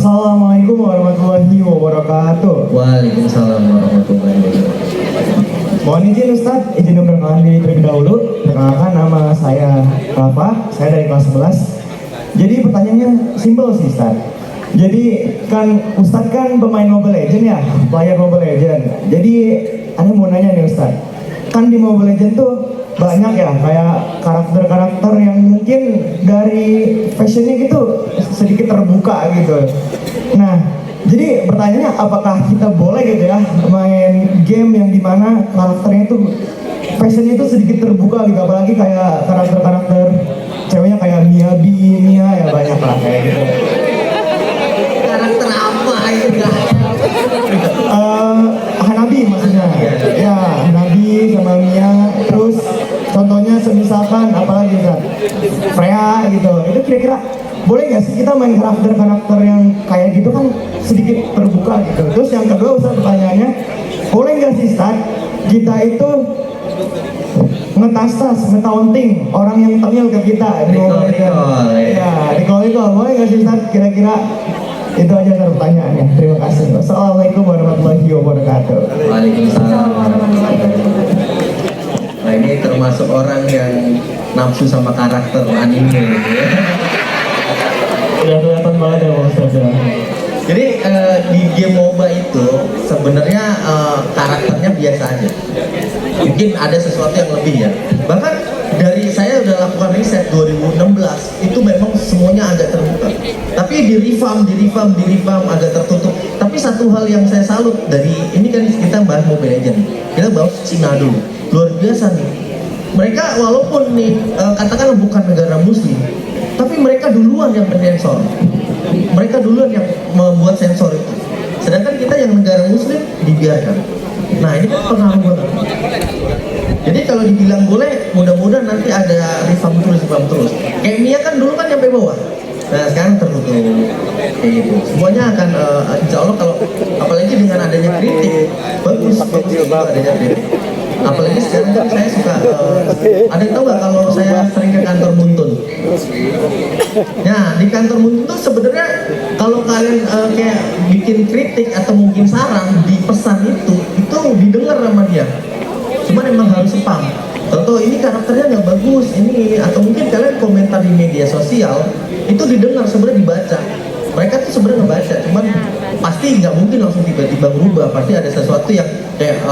Assalamualaikum warahmatullahi wabarakatuh. Waalaikumsalam warahmatullahi wabarakatuh. Mohon izin Ustadz, izin memperkenalkan diri terlebih dahulu. Perkenalkan, nama saya Rafa, saya dari kelas 11. Jadi pertanyaannya simpel sih Ustadz. Jadi kan Ustadz kan pemain Mobile Legends ya, player Mobile Legends. Jadi Anda mau nanya nih Ustadz, kan di Mobile Legends tuh banyak ya kayak karakter-karakter yang mungkin dari fashionnya gitu sedikit terbuka gitu. Nah, jadi pertanyaannya apakah kita boleh gitu ya main game yang dimana karakternya itu fashionnya itu sedikit terbuka gitu, apalagi kayak karakter-karakter ceweknya kayak Mia ya banyak lah kayak gitu. Karakter apa itu enggak? Hanabi maksudnya. Ya, Hanabi sama Mia. Terus contohnya semisalkan apalagi kan Freya gitu. Itu kira-kira boleh nggak sih kita main karakter-karakter yang kayak gitu kan sedikit terbuka gitu. Terus yang kedua Ustaz pertanyaannya, boleh nggak sih Ustaz kita itu nge-taunting orang yang tengil ke kita di Mobile Legends? Ya, recall. Boleh nggak sih Ustaz kira-kira? Itu aja pertanyaannya. Terima kasih. Assalamualaikum warahmatullahi wabarakatuh. Waalaikumsalam warahmatullahi wabarakatuh. Nah, ini termasuk orang yang nafsu sama karakter anime gitu ya. Udah kelihatan banget ya Ustaz ya. Jadi di game MOBA itu sebenarnya karakternya biasa aja. Mungkin ada sesuatu yang lebih ya. Bahkan dari saya udah lakukan riset 2016 itu memang semuanya agak terbuka. Tapi di revamp agak tertutup. Tapi satu hal yang saya salut dari ini kan kita bahas Mobile Legends. Kita bahas Cina dulu. Luar biasa nih. Mereka walaupun nih katakanlah bukan negara muslim, tapi mereka duluan yang mensensor. Mereka duluan yang membuat sensor itu. Sedangkan kita yang negara muslim dibiarkan. Nah, ini kan pengaruh banget. Jadi kalau dibilang boleh, mudah-mudahan nanti ada revamp terus. Kayak Mia kan dulu kan nyampe bawah. Nah, sekarang tertutup. Kayak gitu. Semuanya akan insya Allah kalau apalagi dengan adanya kritik, bagus adanya kritik. Apalagi sekarang kan saya suka ada yang tahu nggak kalau saya sering ke kantor Muntun. Nah, di kantor Muntun tuh sebenarnya kalau kalian kayak bikin kritik atau mungkin saran di pesan itu didengar sama dia. Cuman emang harus spam. Contoh ini karakternya nggak bagus ini, atau mungkin kalian komentar di media sosial itu didengar, sebenarnya dibaca. Mereka tuh sebenarnya ngebaca, cuman pasti nggak mungkin langsung tiba-tiba berubah. Pasti ada sesuatu yang kayak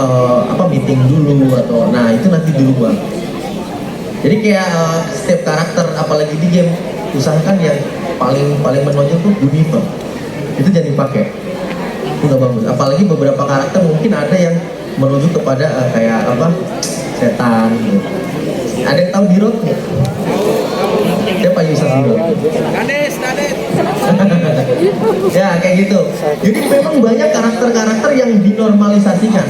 meeting dulu atau nah itu nanti dirubah. Jadi kayak setiap karakter apalagi di game usahakan yang paling menonjol tuh Universe. Itu jangan dipakai. Itu nggak bagus. Apalagi beberapa karakter mungkin ada yang menuju kepada kayak setan gitu. Ada yang tahu Dirot nggak? Siapa Yusuf Dirot? Nades. Ya kayak gitu. Jadi memang banyak karakter-karakter yang dinormalisasikan.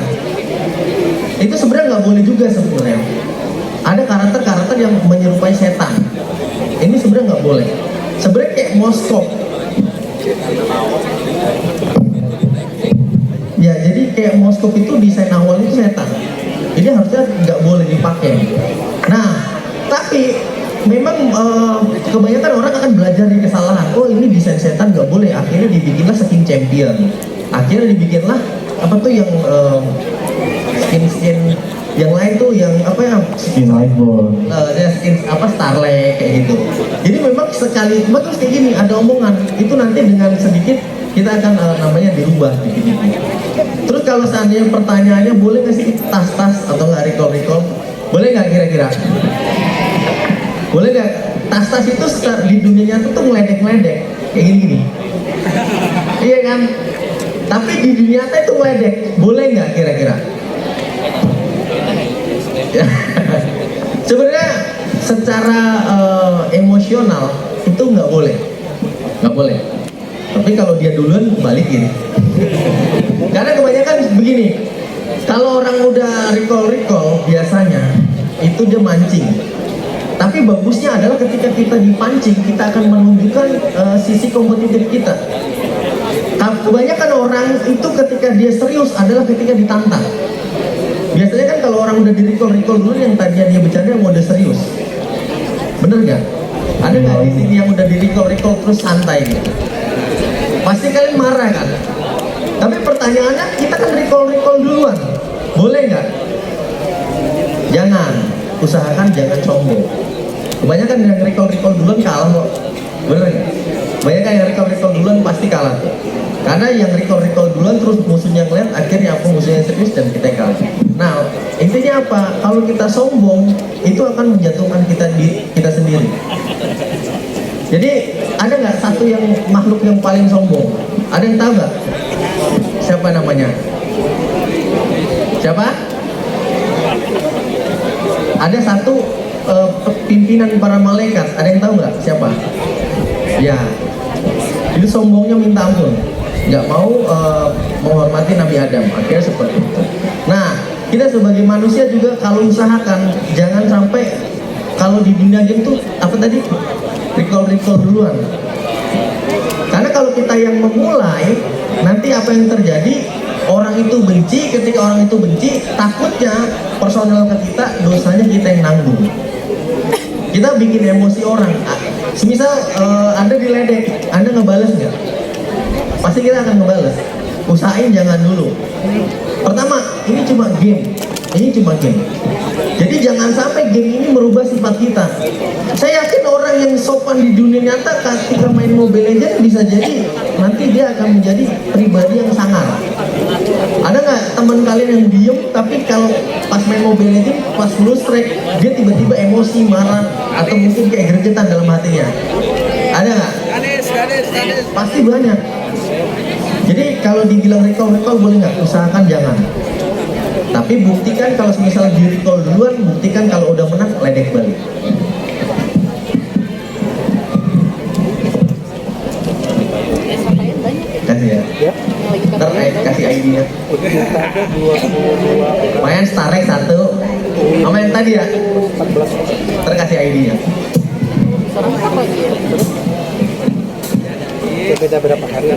Itu sebenarnya nggak boleh juga sebenarnya. Ada karakter-karakter yang menyerupai setan. Ini sebenarnya nggak boleh. Sebenarnya kayak Moskop. Ya, jadi kayak Moskop itu desain awal itu setan. Jadi harusnya nggak boleh dipakai. Nah, tapi memang kebanyakan orang akan belajar dari kesalahan. Oh, ini desain setan nggak boleh. Akhirnya dibikinlah skin champion. Akhirnya dibikinlah yang skin yang lain tuh yang Skin Lightball. Skin Starlight kayak gitu. Jadi memang sekali terus kayak gini ada omongan itu nanti dengan sedikit kita akan namanya dirubah gitu. Terus kalau seandainya pertanyaannya boleh nggak sih tas-tas atau nggak recall? Boleh nggak kira-kira? Boleh nggak? Tas-tas itu di dunia nyata tuh ngeledek-ngeledek kayak gini. Iya kan? Tapi di dunia nyata itu ngeledek. Boleh nggak kira-kira? Sebenarnya secara emosional itu nggak boleh. Tapi kalau dia duluan balikin. Karena kebanyakan begini, kalau orang udah recall biasanya itu dia mancing. Tapi bagusnya adalah ketika kita dipancing, kita akan menunjukkan sisi kompetitif kita. Kebanyakan orang itu ketika dia serius adalah ketika ditantang. Biasanya kan kalau orang udah di recall dulu yang tadinya dia bercanda mau udah serius. Bener nggak? Ada nggak di sini yang udah di recall terus santai gitu? Pasti pasti kalian marah kan? Tapi pertanyaannya, kita kan recall duluan, boleh nggak? Jangan, usahakan jangan sombong. Kebanyakan yang recall duluan kalah kok, bener nggak? Kebanyakan yang recall duluan pasti kalah tuh. Karena yang recall duluan terus musuhnya ngeliat, akhirnya apa musuhnya serius dan kita kalah. Nah, intinya apa? Kalau kita sombong, itu akan menjatuhkan kita sendiri. Jadi ada nggak satu yang makhluk yang paling sombong? Ada yang tahu nggak? Siapa namanya? Siapa? Ada satu pimpinan para malaikat. Ada yang tahu nggak? Siapa? Ya, itu sombongnya minta ampun. Nggak mau menghormati Nabi Adam. Akhirnya seperti itu. Nah, kita sebagai manusia juga kalau usahakan jangan sampai kalau di dunia game tuh apa tadi? Recall duluan. Karena kalau kita yang memulai, nanti apa yang terjadi? Orang itu benci, ketika orang itu benci, takutnya personal ke kita, dosanya kita yang nanggung. Kita bikin emosi orang. Semisal Anda diledek, Anda ngebales nggak? Pasti kita akan ngebales. Usahain jangan dulu. Pertama, ini cuma game. Ini cuma game. Jadi jangan sampai game ini merubah sifat kita. Saya yakin orang yang sopan di dunia nyata ketika main Mobile Legends bisa jadi nanti dia akan menjadi pribadi yang sangar. Ada nggak teman kalian yang diem tapi kalau pas main Mobile Legends pas full strike dia tiba-tiba emosi, marah atau mungkin kayak gregetan dalam hatinya? Ada nggak? Pasti banyak. Jadi kalau dibilang recall boleh nggak? Usahakan jangan. Tapi buktikan kalau misalnya di recall duluan, buktikan kalau udah menang, ledek balik. Kasih ya. Ntar kasih ID-nya. Main Starek 1. Sama yang tadi ya. Ntar kasih ID-nya. Beda berapa hari?